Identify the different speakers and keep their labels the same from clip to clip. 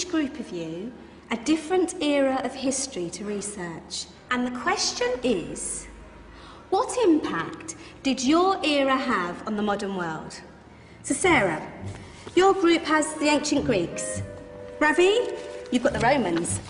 Speaker 1: each group of you a different era of history to research. And the question is, what impact did your era have on the modern world? So Sarah, your group has the ancient Greeks. Ravi, you've got the Romans.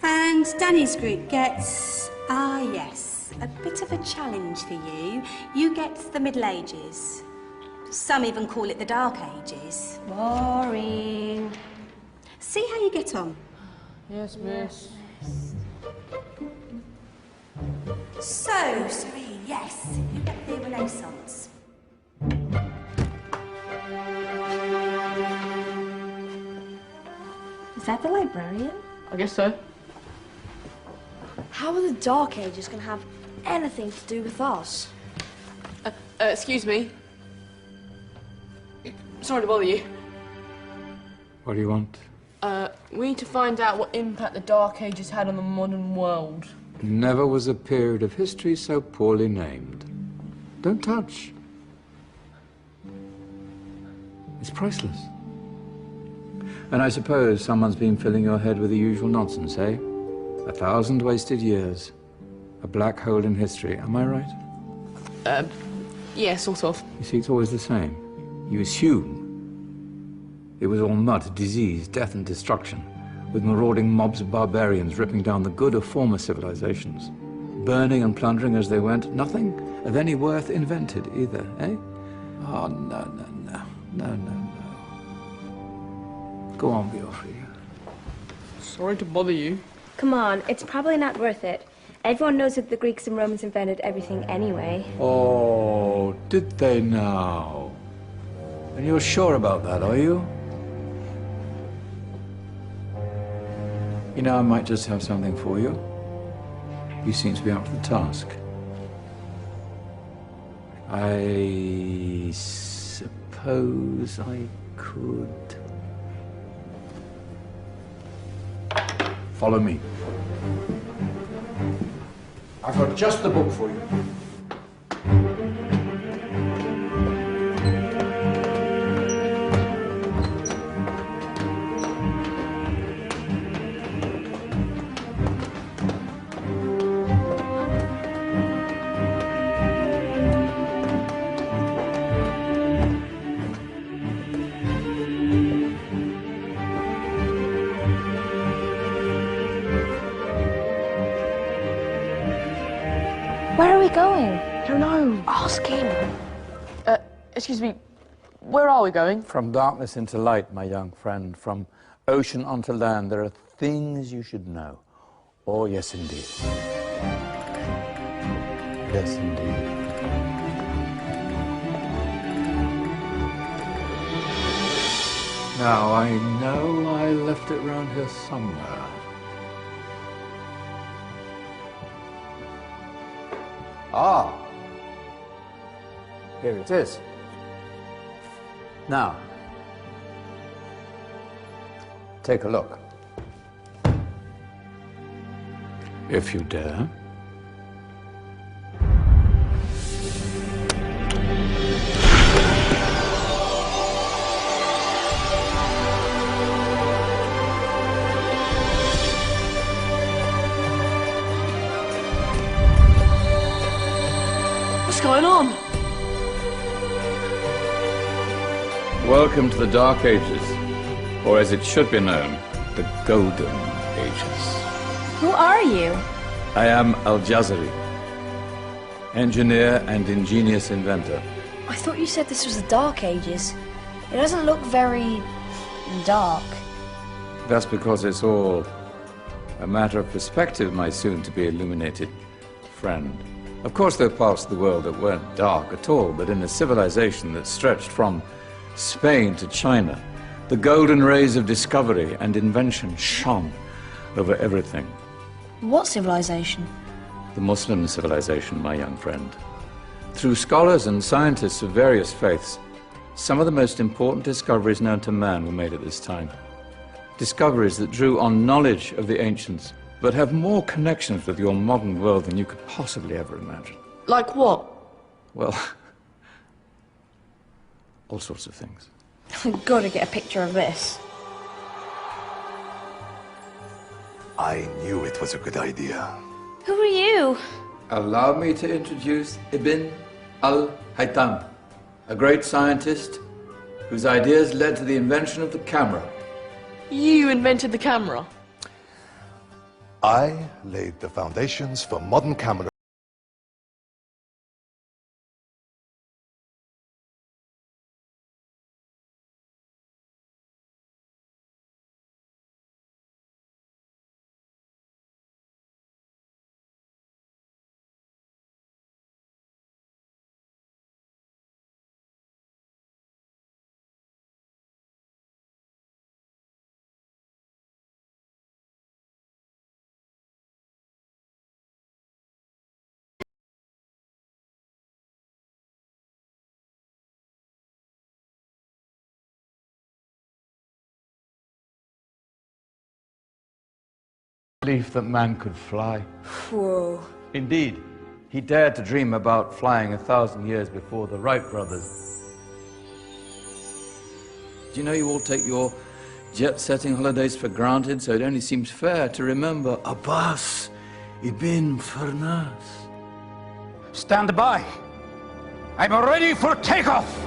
Speaker 1: And Danny's group gets, yes, a bit of a challenge for you. You get the Middle Ages. Some even call it the Dark Ages. Boring. See how you get on.
Speaker 2: Yes, miss.
Speaker 1: So, Serene, yes, you get the Renaissance.
Speaker 3: Is that the librarian?
Speaker 2: I guess so.
Speaker 3: How are the Dark Ages going to have anything to do with us?
Speaker 2: Excuse me. Sorry to bother you.
Speaker 4: What do you want?
Speaker 2: We need to find out what impact the Dark Ages had on the modern world.
Speaker 4: Never was a period of history so poorly named. Don't touch. It's priceless. And I suppose someone's been filling your head with the usual nonsense, eh? 1,000 wasted years. A black hole in history, am I right?
Speaker 2: Yeah, sort of.
Speaker 4: You see, it's always the same. You assume it was all mud, disease, death and destruction, with marauding mobs of barbarians ripping down the good of former civilizations, burning and plundering as they went. Nothing of any worth invented either, eh? Oh, no. Go on, Beofrey.
Speaker 2: Sorry to bother you.
Speaker 5: Come on, it's probably not worth it. Everyone knows that the Greeks and Romans invented everything anyway.
Speaker 4: Oh, did they now? And you're sure about that, are you? You know, I might just have something for you. You seem to be up to the task. I suppose I could... Follow me. I've got just the book for you.
Speaker 5: Where are we going?
Speaker 2: I don't know.
Speaker 5: Ask him.
Speaker 2: Excuse me. Where are we going?
Speaker 4: From darkness into light, my young friend. From ocean onto land, there are things you should know. Oh, yes, indeed. Yes, indeed. Now, I know I left it round here somewhere. Ah, here it is. Now, take a look. If you dare.
Speaker 2: What's going on?
Speaker 4: Welcome to the Dark Ages, or as it should be known, the Golden Ages.
Speaker 5: Who are you?
Speaker 4: I am Al-Jazari, engineer and ingenious inventor.
Speaker 3: I thought you said this was the Dark Ages. It doesn't look very... dark.
Speaker 4: That's because it's all a matter of perspective, my soon-to-be illuminated friend. Of course, there are parts of the world that weren't dark at all, but in a civilization that stretched from Spain to China, the golden rays of discovery and invention shone over everything.
Speaker 3: What civilization?
Speaker 4: The Muslim civilization, my young friend. Through scholars and scientists of various faiths, some of the most important discoveries known to man were made at this time. Discoveries that drew on knowledge of the ancients, but have more connections with your modern world than you could possibly ever imagine.
Speaker 2: Like what?
Speaker 4: Well, all sorts of things.
Speaker 3: I've got to get a picture of this.
Speaker 6: I knew it was a good idea.
Speaker 5: Who are you?
Speaker 4: Allow me to introduce Ibn al-Haytham, a great scientist whose ideas led to the invention of the camera.
Speaker 2: You invented the camera.
Speaker 6: I laid the foundations for modern camera.
Speaker 4: Belief that man could fly.
Speaker 5: Whoa.
Speaker 4: Indeed, he dared to dream about flying 1,000 years before the Wright brothers. Do you know you all take your jet-setting holidays for granted, so it only seems fair to remember Abbas ibn Farnas?
Speaker 7: Stand by. I'm ready for takeoff.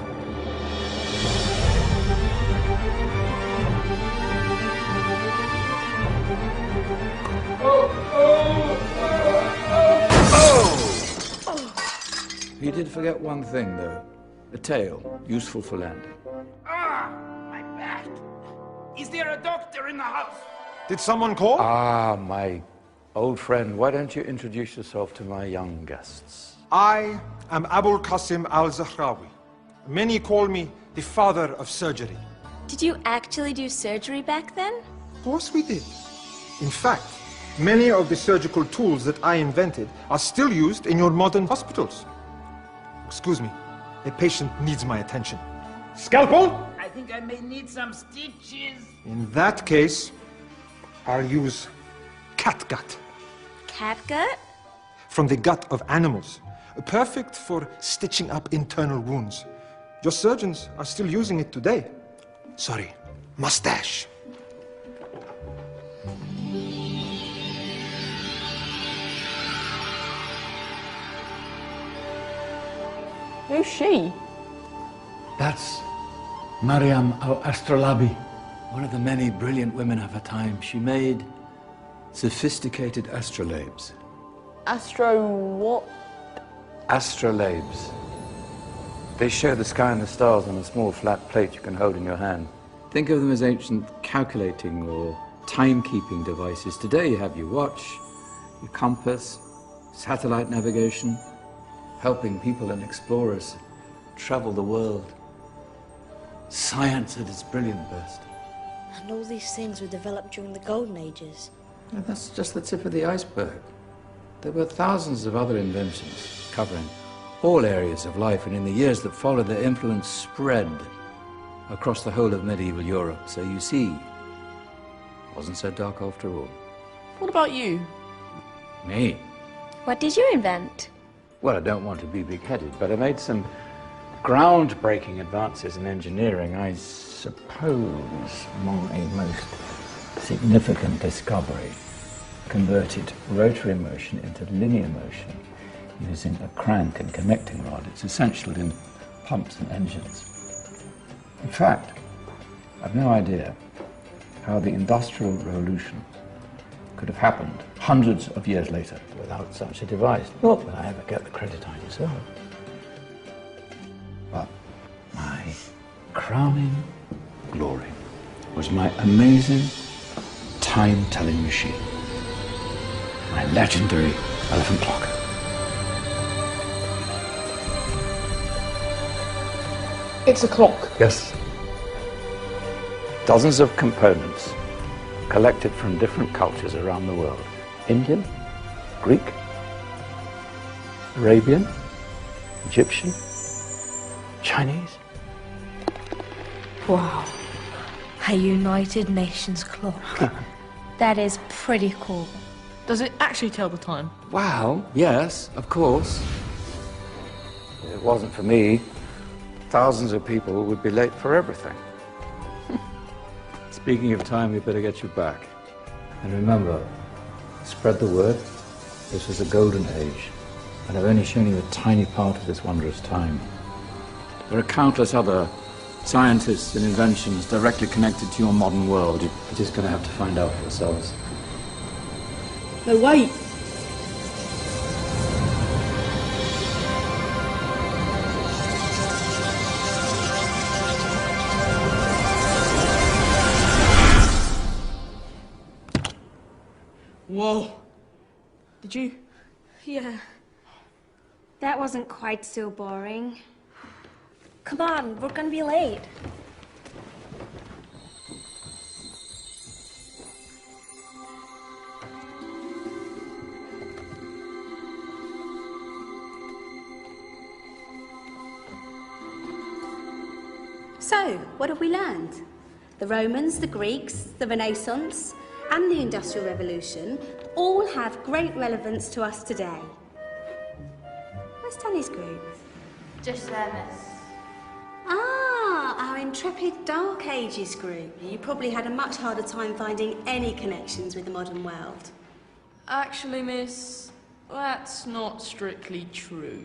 Speaker 4: He did forget one thing, though. A tail, useful for landing.
Speaker 7: Ah, my back. Is there a doctor in the house?
Speaker 6: Did someone call?
Speaker 4: Ah, my old friend, why don't you introduce yourself to my young guests?
Speaker 8: I am Abul Qasim al-Zahrawi. Many call me the father of surgery.
Speaker 5: Did you actually do surgery back then?
Speaker 8: Of course we did. In fact, many of the surgical tools that I invented are still used in your modern hospitals. Excuse me, a patient needs my attention. Scalpel?
Speaker 7: I think I may need some stitches.
Speaker 8: In that case, I'll use catgut.
Speaker 5: Catgut?
Speaker 8: From the gut of animals. Perfect for stitching up internal wounds. Your surgeons are still using it today. Sorry, mustache.
Speaker 2: Who's she?
Speaker 4: That's Maryam al-Astrolabi, one of the many brilliant women of her time. She made sophisticated astrolabes.
Speaker 2: Astro what?
Speaker 4: Astrolabes. They show the sky and the stars on a small flat plate you can hold in your hand. Think of them as ancient calculating or timekeeping devices. Today you have your watch, your compass, satellite navigation, helping people and explorers travel the world. Science at its brilliant best.
Speaker 3: And all these things were developed during the Golden Ages.
Speaker 4: And that's just the tip of the iceberg. There were thousands of other inventions covering all areas of life, and in the years that followed, their influence spread across the whole of medieval Europe. So you see, it wasn't so dark after all.
Speaker 2: What about you?
Speaker 4: Me?
Speaker 5: What did you invent?
Speaker 4: Well, I don't want to be big-headed, but I made some groundbreaking advances in engineering. I suppose my most significant discovery converted rotary motion into linear motion using a crank and connecting rod. It's essential in pumps and engines. In fact, I've no idea how the Industrial Revolution could have happened hundreds of years later without such a device. Not that I ever get the credit I deserve. But my crowning glory was my amazing time-telling machine. My legendary elephant clock.
Speaker 2: It's a clock.
Speaker 4: Yes. Dozens of components collected from different cultures around the world. Indian, Greek, Arabian, Egyptian, Chinese.
Speaker 3: Wow. A United Nations clock.
Speaker 5: That is pretty cool.
Speaker 2: Does it actually tell the time?
Speaker 4: Wow, yes, of course. If it wasn't for me, thousands of people would be late for everything. Speaking of time, we better get you back. And remember, spread the word. This was the Golden Age, and I've only shown you a tiny part of this wondrous time. There are countless other scientists and inventions directly connected to your modern world. You're just going to have to find out for yourselves.
Speaker 2: No, wait! Whoa. Did you?
Speaker 1: Yeah. That wasn't quite so boring.
Speaker 3: Come on, we're gonna be late.
Speaker 1: So, what have we learned? The Romans, the Greeks, the Renaissance, and the Industrial Revolution all have great relevance to us today. Where's Tanya's group?
Speaker 5: Just there, miss.
Speaker 1: Ah, our intrepid Dark Ages group. You probably had a much harder time finding any connections with the modern world.
Speaker 2: Actually, miss, that's not strictly true.